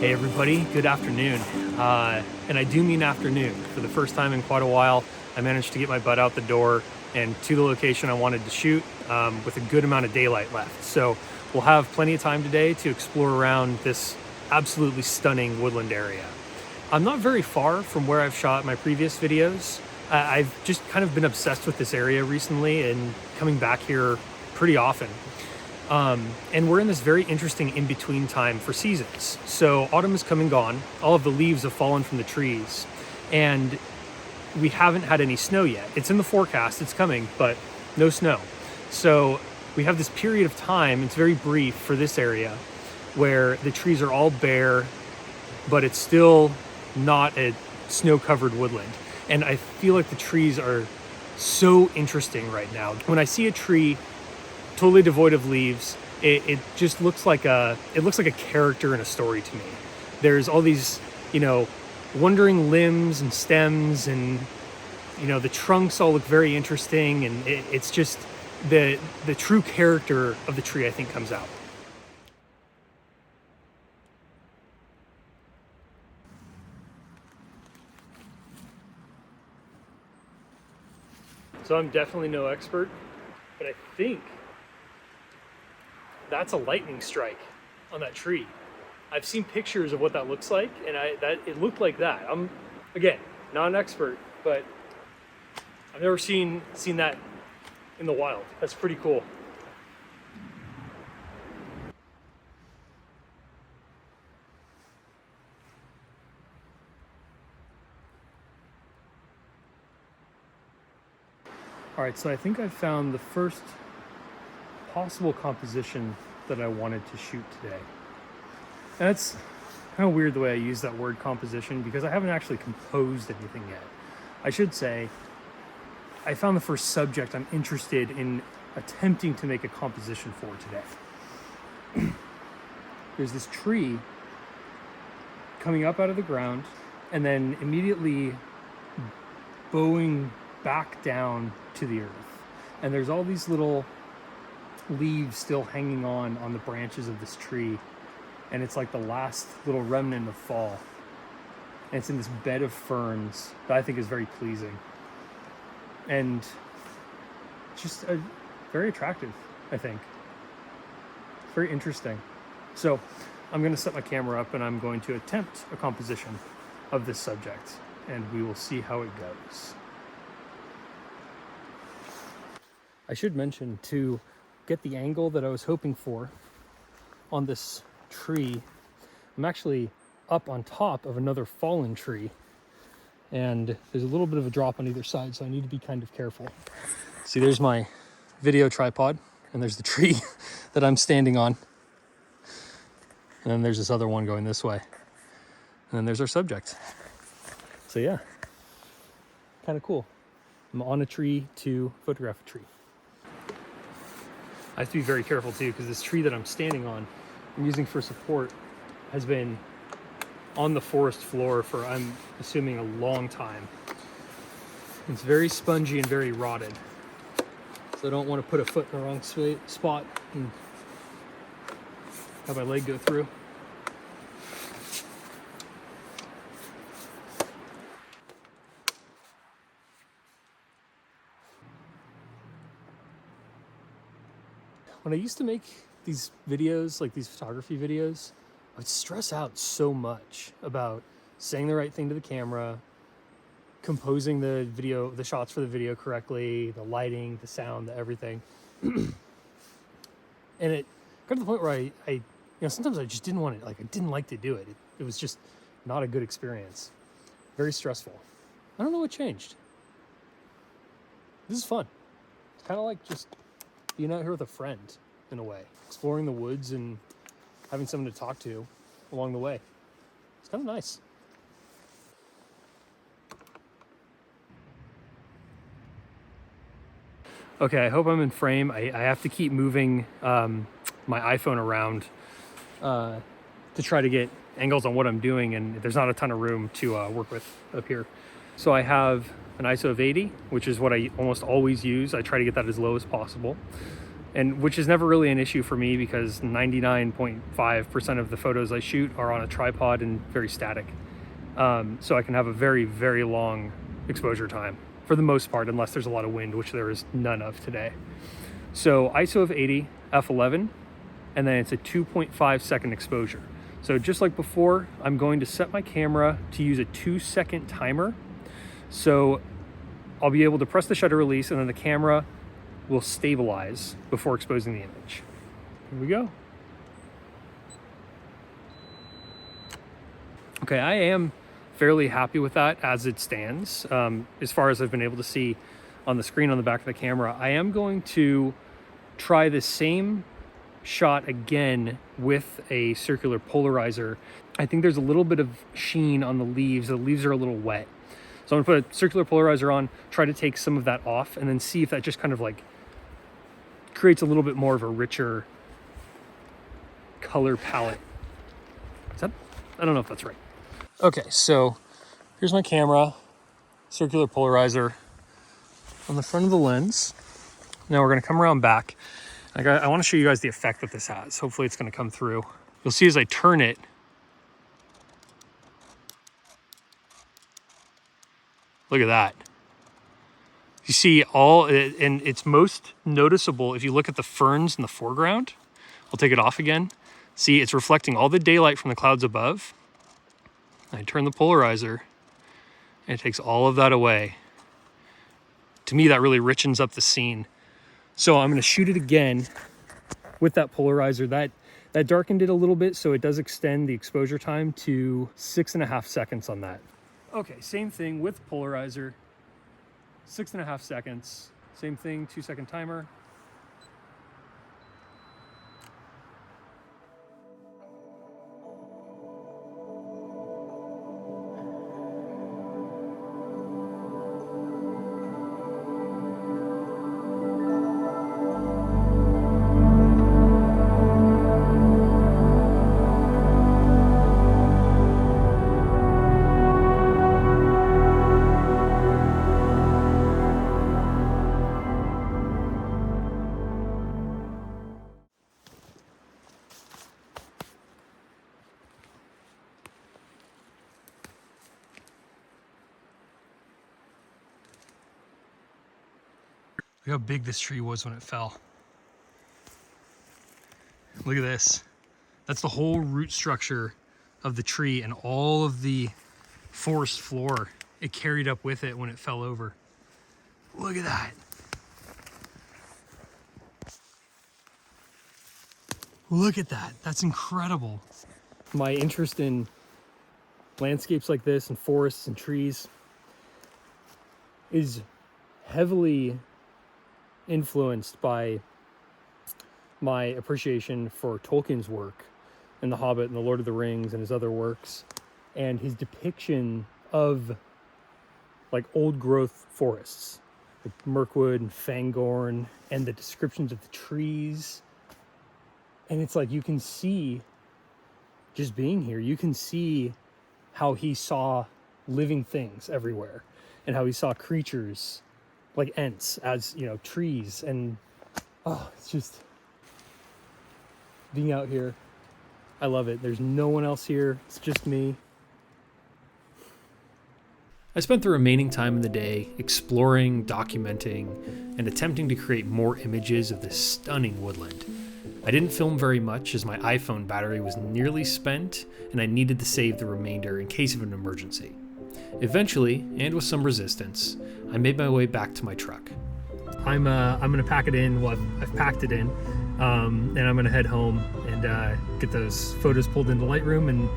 Hey everybody, good afternoon. And I do mean afternoon. For the first time in quite a while, I managed to get my butt out the door and to the location I wanted to shoot with a good amount of daylight left. So we'll have plenty of time today to explore around this absolutely stunning woodland area. I'm not very far from where I've shot my previous videos. I've just kind of been obsessed with this area recently and coming back here pretty often. And we're in this very interesting in-between time for seasons. So autumn is come and gone, all of the leaves have fallen from the trees, and we haven't had any snow yet. It's in the forecast, it's coming, but no snow. So we have this period of time, it's very brief for this area, where the trees are all bare, but it's still not a snow-covered woodland. And I feel like the trees are so interesting right now. When I see a tree totally devoid of leaves, it just looks like a character in a story to me. There's all these, wandering limbs and stems, and the trunks all look very interesting, and it's just the true character of the tree, I think, comes out. So I'm definitely no expert, but I think that's a lightning strike on that tree. I've seen pictures of what that looks like, and it looked like that. I'm, again, not an expert, but I've never seen that in the wild. That's pretty cool. All right, so I think I've found the first possible composition that I wanted to shoot today. And it's kind of weird the way I use that word composition, because I haven't actually composed anything yet. I should say, I found the first subject I'm interested in attempting to make a composition for today. There's this tree coming up out of the ground and then immediately bowing back down to the earth. And there's all these little leaves still hanging on the branches of this tree, and it's like the last little remnant of fall, and it's in this bed of ferns that I think is very pleasing and just very attractive. I think it's very interesting. So I'm going to set my camera up and I'm going to attempt a composition of this subject, and we will see how it goes. I should mention, to get the angle that I was hoping for on this tree, I'm actually up on top of another fallen tree, and there's a little bit of a drop on either side, so I need to be kind of careful. See, there's my video tripod, and there's the tree that I'm standing on, and then there's this other one going this way, and then there's our subject. So yeah, kind of cool. I'm on a tree to photograph a tree. I have to be very careful too, because this tree that I'm standing on, I'm using for support, has been on the forest floor for, I'm assuming, a long time. It's very spongy and very rotted, so I don't want to put a foot in the wrong spot and have my leg go through. When I used to make these videos, like these photography videos, I would stress out so much about saying the right thing to the camera, composing the shots for the video correctly, the lighting, the sound, the everything. And it got to the point where I sometimes I just didn't want it. Like, I didn't like to do it. It was just not a good experience. Very stressful. I don't know what changed. This is fun. It's kind of like just being out here with a friend in a way, exploring the woods and having someone to talk to along the way. It's kind of nice. Okay, I hope I'm in frame. I have to keep moving my iPhone around to try to get angles on what I'm doing, and there's not a ton of room to work with up here. So I have an ISO of 80, which is what I almost always use. I try to get that as low as possible, and which is never really an issue for me because 99.5% of the photos I shoot are on a tripod and very static. So I can have a very, very long exposure time for the most part, unless there's a lot of wind, which there is none of today. So ISO of 80, f11, and then it's a 2.5 second exposure. So just like before, I'm going to set my camera to use a 2-second timer. So I'll be able to press the shutter release and then the camera will stabilize before exposing the image. Here we go. Okay, I am fairly happy with that as it stands. As far as I've been able to see on the screen on the back of the camera, I am going to try the same shot again with a circular polarizer. I think there's a little bit of sheen on the leaves. The leaves are a little wet. So I'm gonna put a circular polarizer on, try to take some of that off, and then see if that just kind of like creates a little bit more of a richer color palette. Is that, I don't know if that's right. Okay, so here's my camera, circular polarizer on the front of the lens. Now we're gonna come around back. I wanna show you guys the effect that this has. Hopefully it's gonna come through. You'll see as I turn it, look at that. You see all, and it's most noticeable if you look at the ferns in the foreground. I'll take it off again. See, it's reflecting all the daylight from the clouds above. I turn the polarizer and it takes all of that away. To me, that really richens up the scene. So I'm gonna shoot it again with that polarizer. That darkened it a little bit, so it does extend the exposure time to 6.5 seconds on that. Okay, same thing with polarizer, 6.5 seconds. Same thing, 2-second timer. Look how big this tree was when it fell. Look at this. That's the whole root structure of the tree and all of the forest floor it carried up with it when it fell over. Look at that. Look at that. That's incredible. My interest in landscapes like this and forests and trees is heavily influenced by my appreciation for Tolkien's work in The Hobbit and The Lord of the Rings and his other works, and his depiction of like old growth forests, like Mirkwood and Fangorn, and the descriptions of the trees. And it's like, you can see, just being here, you can see how he saw living things everywhere and how he saw creatures like Ents as, you know, trees. And oh, it's just being out here. I love it. There's no one else here. It's just me. I spent the remaining time in the day exploring, documenting, and attempting to create more images of this stunning woodland. I didn't film very much as my iPhone battery was nearly spent and I needed to save the remainder in case of an emergency. Eventually, and with some resistance, I made my way back to my truck. I'm gonna pack it in. Well, I've packed it in, and I'm gonna head home and get those photos pulled into Lightroom and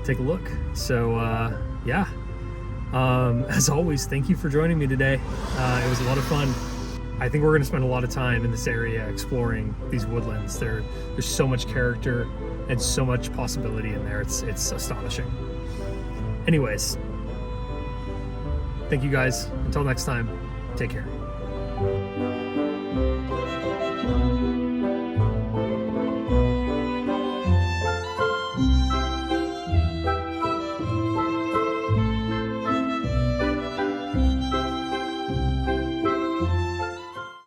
take a look. So yeah, as always, thank you for joining me today. It was a lot of fun. I think we're gonna spend a lot of time in this area exploring these woodlands. There's so much character and so much possibility in there. It's astonishing. Anyways, thank you guys. Until next time, take care.